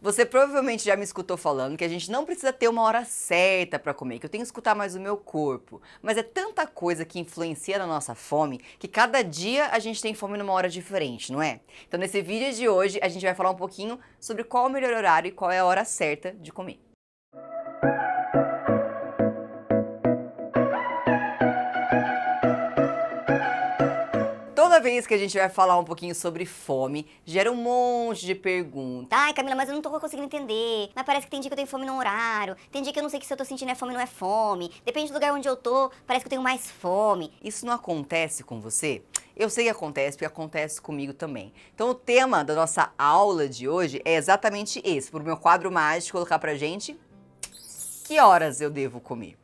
Você provavelmente já me escutou falando que a gente não precisa ter uma hora certa para comer, que eu tenho que escutar mais o meu corpo. Mas é tanta coisa que influencia na nossa fome que cada dia a gente tem fome numa hora diferente, não é? Então nesse vídeo de hoje a gente vai falar um pouquinho sobre qual é o melhor horário e qual é a hora certa de comer. Toda vez que a gente vai falar um pouquinho sobre fome, gera um monte de perguntas. Ai, Camila, mas eu não tô conseguindo entender. Mas parece que tem dia que eu tenho fome num horário. Tem dia que eu não sei que se eu tô sentindo é fome ou não é fome. Depende do lugar onde eu tô, parece que eu tenho mais fome. Isso não acontece com você? Eu sei que acontece, porque acontece comigo também. Então o tema da nossa aula de hoje é exatamente esse, pro meu quadro mágico colocar pra gente que horas eu devo comer.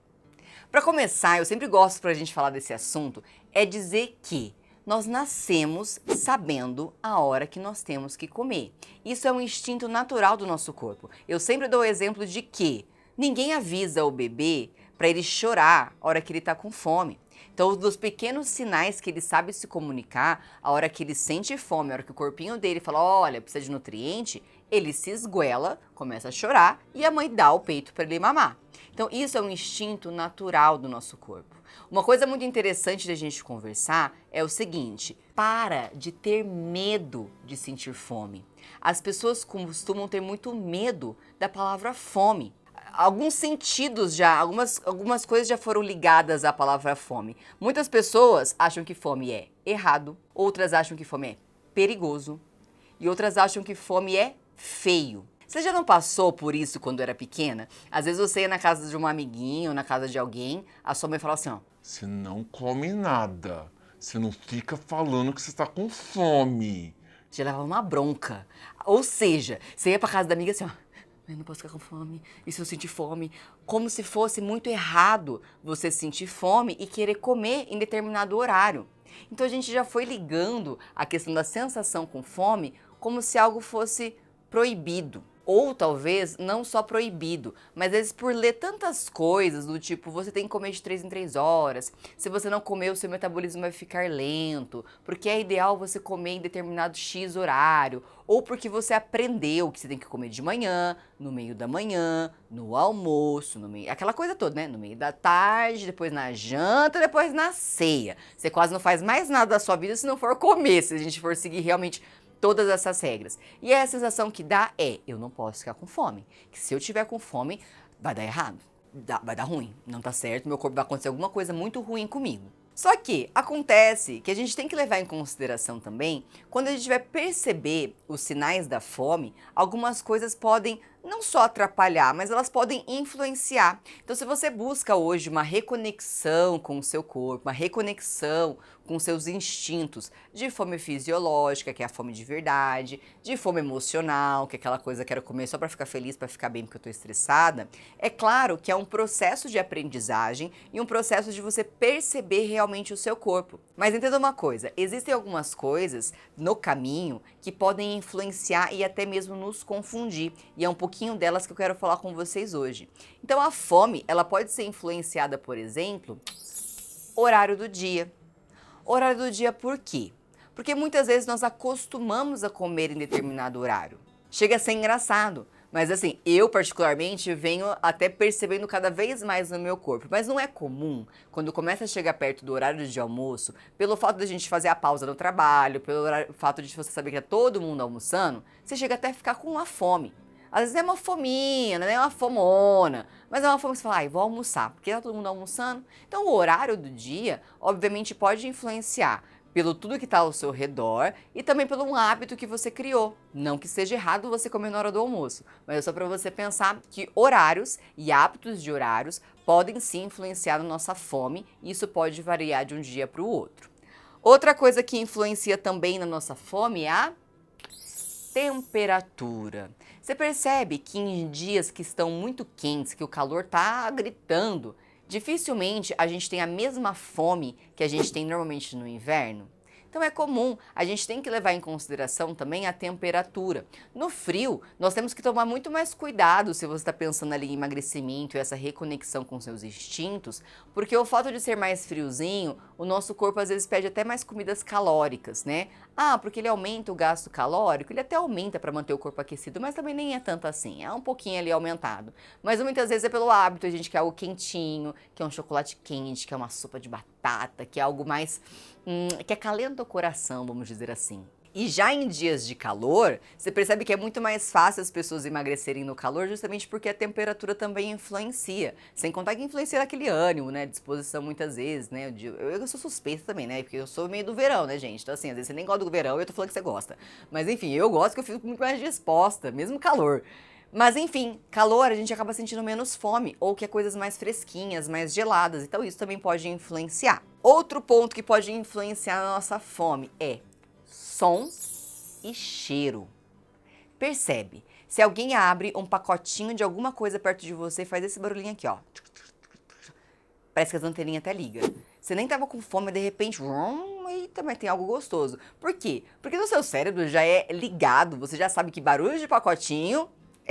Para começar, eu sempre gosto pra gente falar desse assunto, é dizer que nós nascemos sabendo a hora que nós temos que comer. Isso é um instinto natural do nosso corpo. Eu sempre dou o exemplo de que ninguém avisa o bebê para ele chorar a hora que ele está com fome. Então, dos pequenos sinais que ele sabe se comunicar, a hora que ele sente fome, a hora que o corpinho dele fala, olha, precisa de nutriente, ele se esguela, começa a chorar e a mãe dá o peito para ele mamar. Então, isso é um instinto natural do nosso corpo. Uma coisa muito interessante da gente conversar é o seguinte: para de ter medo de sentir fome. As pessoas costumam ter muito medo da palavra fome. Alguns sentidos já, algumas coisas já foram ligadas à palavra fome. Muitas pessoas acham que fome é errado, outras acham que fome é perigoso e outras acham que fome é feio. Você já não passou por isso quando era pequena? Às vezes você ia na casa de um amiguinho, na casa de alguém, a sua mãe falava assim, ó, você não come nada. Você não fica falando que você está com fome. já levava uma bronca. Ou seja, você ia pra casa da amiga assim, ó, eu não posso ficar com fome, e se eu sentir fome? Como se fosse muito errado você sentir fome e querer comer em determinado horário. Então a gente já foi ligando a questão da sensação com fome como se algo fosse proibido. Ou talvez não só proibido, mas às vezes por ler tantas coisas do tipo, você tem que comer de 3 em 3 horas, se você não comer o seu metabolismo vai ficar lento, porque é ideal você comer em determinado X horário, ou porque você aprendeu que você tem que comer de manhã, no meio da manhã, no almoço, no meio, aquela coisa toda, né? No meio da tarde, depois na janta, depois na ceia. Você quase não faz mais nada da sua vida se não for comer, se a gente for seguir realmente todas essas regras. E a sensação que dá é, eu não posso ficar com fome. Que se eu tiver com fome, vai dar errado. Vai dar ruim. Não tá certo, meu corpo vai acontecer alguma coisa muito ruim comigo. Só que acontece que a gente tem que levar em consideração também, quando a gente vai perceber os sinais da fome, algumas coisas podem não só atrapalhar, mas elas podem influenciar. Então, se você busca hoje uma reconexão com o seu corpo, uma reconexão com seus instintos de fome fisiológica, que é a fome de verdade, de fome emocional, que é aquela coisa que eu quero comer só para ficar feliz, para ficar bem porque eu tô estressada, é claro que é um processo de aprendizagem e um processo de você perceber realmente o seu corpo. Mas entenda uma coisa, existem algumas coisas no caminho que podem influenciar e até mesmo nos confundir, e é um pouquinho delas que eu quero falar com vocês hoje. Então a fome, ela pode ser influenciada, por exemplo, horário do dia. Horário do dia por quê? Porque muitas vezes nós acostumamos a comer em determinado horário. Chega a ser engraçado, mas assim, eu particularmente venho até percebendo cada vez mais no meu corpo. Mas não é comum, quando começa a chegar perto do horário de almoço, pelo fato da gente fazer a pausa no trabalho, fato de você saber que tá todo mundo almoçando, você chega até a ficar com uma fome. Às vezes é uma fominha, não é uma fomona, mas é uma fome que você fala, ai, vou almoçar, porque tá todo mundo almoçando. Então o horário do dia, obviamente, pode influenciar pelo tudo que está ao seu redor e também pelo um hábito que você criou. Não que seja errado você comer na hora do almoço, mas é só para você pensar que horários e hábitos de horários podem sim influenciar na nossa fome e isso pode variar de um dia para o outro. Outra coisa que influencia também na nossa fome é a temperatura. Você percebe que em dias que estão muito quentes, que o calor tá gritando, dificilmente a gente tem a mesma fome que a gente tem normalmente no inverno? Então é comum, a gente tem que levar em consideração também a temperatura. No frio, nós temos que tomar muito mais cuidado se você está pensando ali em emagrecimento e essa reconexão com seus instintos, porque o fato de ser mais friozinho, o nosso corpo às vezes pede até mais comidas calóricas, né? Ah, porque ele aumenta o gasto calórico, ele até aumenta para manter o corpo aquecido, mas também nem é tanto assim, é um pouquinho ali aumentado. Mas muitas vezes é pelo hábito, a gente quer algo quentinho, quer um chocolate quente, quer uma sopa de batata, quer algo mais que acalenta o coração, vamos dizer assim. E já em dias de calor, você percebe que é muito mais fácil as pessoas emagrecerem no calor justamente porque a temperatura também influencia. Sem contar que influencia naquele ânimo, né? Disposição muitas vezes, né? Eu sou suspeita também, né? Porque eu sou meio do verão, né, gente? Então assim, às vezes você nem gosta do verão e eu tô falando que você gosta. Mas enfim, eu gosto que eu fico muito mais disposta, mesmo calor. Mas enfim, calor a gente acaba sentindo menos fome ou quer coisas mais fresquinhas, mais geladas. Então isso também pode influenciar. Outro ponto que pode influenciar na nossa fome é som e cheiro. Percebe? Se alguém abre um pacotinho de alguma coisa perto de você, faz esse barulhinho aqui, ó. Parece que as anteninhas até ligam. Você nem tava com fome, de repente, eita, mas tem algo gostoso. Por quê? Porque no seu cérebro já é ligado, você já sabe que barulho de pacotinho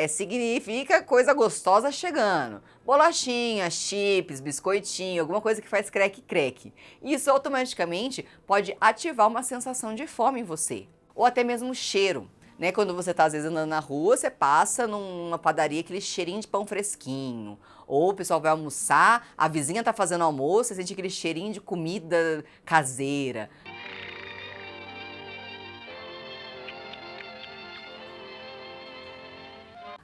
significa coisa gostosa chegando. Bolachinha, chips, biscoitinho, alguma coisa que faz creque-creque. Isso automaticamente pode ativar uma sensação de fome em você. Ou até mesmo cheiro. Né? Quando você tá às vezes andando na rua, você passa numa padaria, aquele cheirinho de pão fresquinho. Ou o pessoal vai almoçar, a vizinha tá fazendo almoço, você sente aquele cheirinho de comida caseira.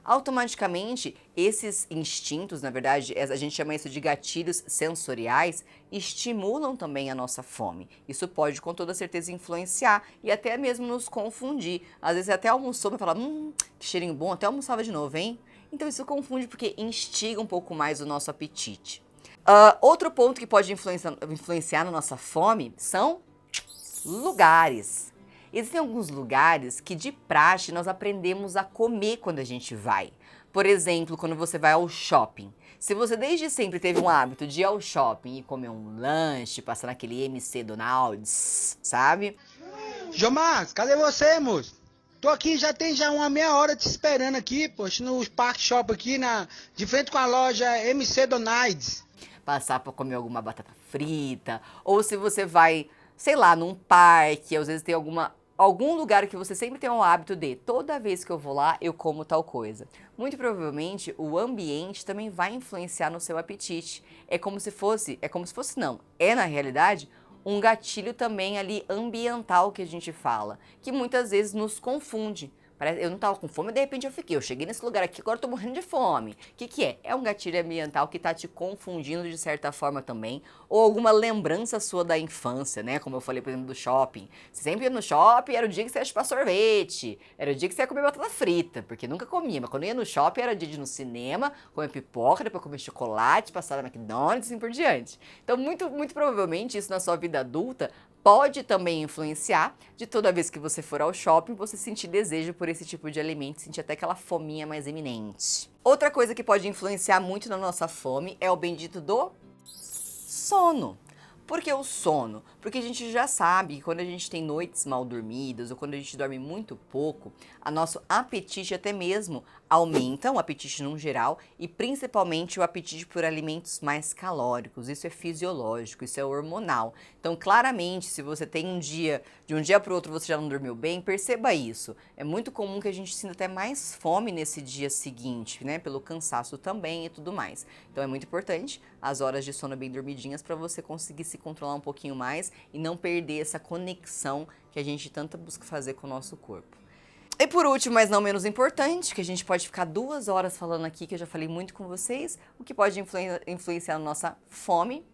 Automaticamente, esses instintos, na verdade, a gente chama isso de gatilhos sensoriais, estimulam também a nossa fome. Isso pode, com toda certeza, influenciar e até mesmo nos confundir. Às vezes até almoçou para falar, que cheirinho bom, até almoçava de novo, hein? Então isso confunde porque instiga um pouco mais o nosso apetite. Outro ponto que pode influenciar na nossa fome são lugares. Existem alguns lugares que de praxe nós aprendemos a comer quando a gente vai. Por exemplo, quando você vai ao shopping. Se você desde sempre teve um hábito de ir ao shopping e comer um lanche, passar naquele MC Donald's, sabe? Jomar, cadê você, moço? Tô aqui, já tem uma meia hora te esperando aqui, poxa, no Park Shop aqui, de frente com a loja MC Donald's. Passar para comer alguma batata frita, ou se você vai, sei lá, num parque, às vezes tem algum lugar que você sempre tem o hábito de, toda vez que eu vou lá, eu como tal coisa. Muito provavelmente, o ambiente também vai influenciar no seu apetite. É na realidade, um gatilho também ali ambiental que a gente fala, que muitas vezes nos confunde. Eu não tava com fome, de repente eu cheguei nesse lugar aqui, agora eu tô morrendo de fome. O que é? É um gatilho ambiental que tá te confundindo de certa forma também, ou alguma lembrança sua da infância, né? Como eu falei, por exemplo, do shopping. Você sempre ia no shopping, era o dia que você ia chupar sorvete, era o dia que você ia comer batata frita, porque nunca comia, mas quando ia no shopping era dia de ir no cinema, comer pipoca, depois comer chocolate, passar na McDonald's e assim por diante. Então, muito provavelmente, isso na sua vida adulta pode também influenciar de toda vez que você for ao shopping, você sentir desejo por esse tipo de alimento, sentir até aquela fominha mais iminente. Outra coisa que pode influenciar muito na nossa fome é o bendito do sono. Por que o sono? Porque a gente já sabe que quando a gente tem noites mal dormidas ou quando a gente dorme muito pouco, o nosso apetite até mesmo aumenta, o apetite no geral, e principalmente o apetite por alimentos mais calóricos. Isso é fisiológico, isso é hormonal. Então, claramente, se você tem de um dia para o outro você já não dormiu bem, perceba isso. É muito comum que a gente sinta até mais fome nesse dia seguinte, né? Pelo cansaço também e tudo mais. Então, é muito importante as horas de sono bem dormidinhas para você conseguir se controlar um pouquinho mais e não perder essa conexão que a gente tanto busca fazer com o nosso corpo. E por último, mas não menos importante, que a gente pode ficar 2 horas falando aqui, que eu já falei muito com vocês, o que pode influenciar na nossa fome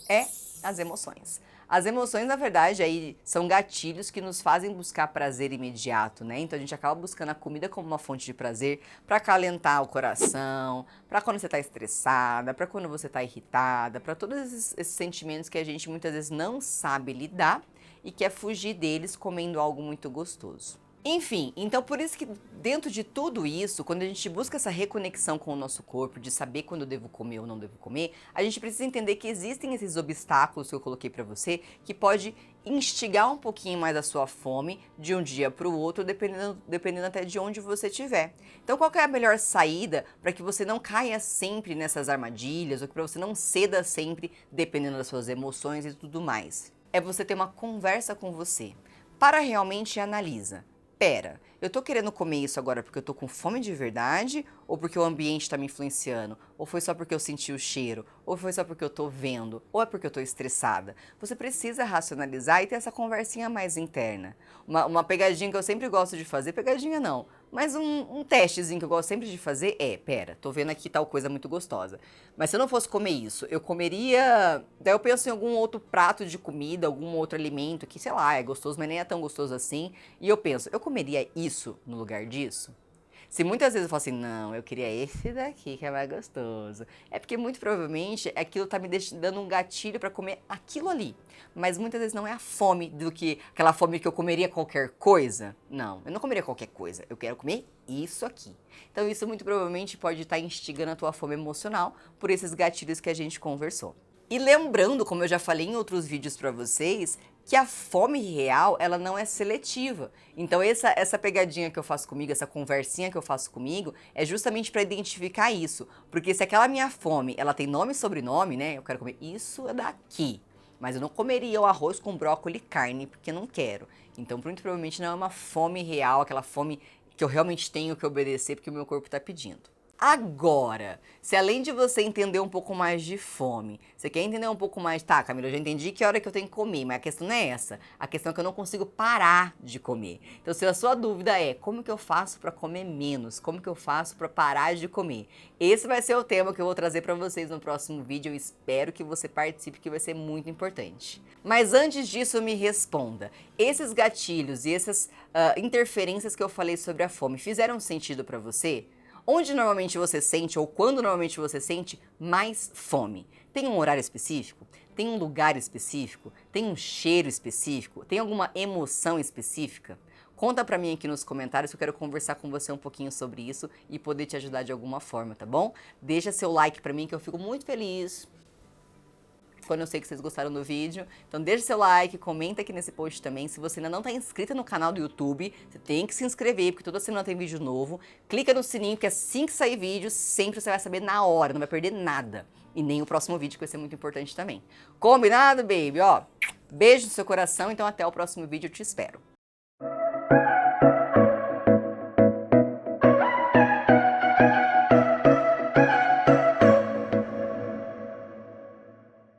é as emoções. As emoções, na verdade, aí são gatilhos que nos fazem buscar prazer imediato, né? Então a gente acaba buscando a comida como uma fonte de prazer para acalentar o coração, para quando você está estressada, para quando você está irritada, para todos esses sentimentos que a gente muitas vezes não sabe lidar e quer fugir deles comendo algo muito gostoso. Enfim, então por isso que dentro de tudo isso, quando a gente busca essa reconexão com o nosso corpo, de saber quando eu devo comer ou não devo comer, a gente precisa entender que existem esses obstáculos que eu coloquei pra você, que pode instigar um pouquinho mais a sua fome de um dia para o outro, dependendo até de onde você estiver. Então qual que é a melhor saída para que você não caia sempre nessas armadilhas, ou para você não ceda sempre, dependendo das suas emoções e tudo mais? É você ter uma conversa com você. Para realmente e analisa. Pera, eu tô querendo comer isso agora porque eu tô com fome de verdade? Ou porque o ambiente tá me influenciando? Ou foi só porque eu senti o cheiro? Ou foi só porque eu tô vendo? Ou é porque eu tô estressada? Você precisa racionalizar e ter essa conversinha mais interna. Uma pegadinha que eu sempre gosto de fazer, pegadinha não, mas um testezinho que eu gosto sempre de fazer é, pera, tô vendo aqui tal coisa muito gostosa. Mas se eu não fosse comer isso, eu comeria... Daí eu penso em algum outro prato de comida, algum outro alimento que, sei lá, é gostoso, mas nem é tão gostoso assim. E eu penso, eu comeria isso no lugar disso? Se muitas vezes eu falo assim, não, eu queria esse daqui que é mais gostoso. É porque muito provavelmente aquilo tá me dando um gatilho pra comer aquilo ali. Mas muitas vezes não é a fome do que aquela fome que eu comeria qualquer coisa. Não, eu não comeria qualquer coisa. Eu quero comer isso aqui. Então isso muito provavelmente pode estar instigando a tua fome emocional por esses gatilhos que a gente conversou. E lembrando, como eu já falei em outros vídeos pra vocês, que a fome real, ela não é seletiva. Então essa pegadinha que eu faço comigo, essa conversinha que eu faço comigo, é justamente para identificar isso. Porque se aquela minha fome, ela tem nome e sobrenome, né? Eu quero comer isso daqui. Mas eu não comeria o arroz com brócolis e carne, porque não quero. Então, muito provavelmente não é uma fome real, aquela fome que eu realmente tenho que obedecer porque o meu corpo tá pedindo. Agora, se além de você entender um pouco mais de fome, você quer entender um pouco mais, tá, Camila, eu já entendi que hora que eu tenho que comer, mas a questão não é essa. A questão é que eu não consigo parar de comer. Então, se a sua dúvida é como que eu faço para comer menos, como que eu faço para parar de comer, esse vai ser o tema que eu vou trazer para vocês no próximo vídeo. Eu espero que você participe, que vai ser muito importante. Mas antes disso, me responda. Esses gatilhos e essas interferências que eu falei sobre a fome fizeram sentido para você? Onde normalmente você sente, ou quando normalmente você sente mais fome? Tem um horário específico? Tem um lugar específico? Tem um cheiro específico? Tem alguma emoção específica? Conta pra mim aqui nos comentários que eu quero conversar com você um pouquinho sobre isso e poder te ajudar de alguma forma, tá bom? Deixa seu like pra mim que eu fico muito feliz quando eu sei que vocês gostaram do vídeo. Então deixa seu like, comenta aqui nesse post também. Se você ainda não está inscrito no canal do YouTube, você tem que se inscrever, porque toda semana tem vídeo novo. Clica no sininho, que assim que sair vídeo, sempre você vai saber na hora, não vai perder nada. E nem o próximo vídeo, que vai ser muito importante também. Combinado, baby? Ó, beijo no seu coração, então até o próximo vídeo, eu te espero.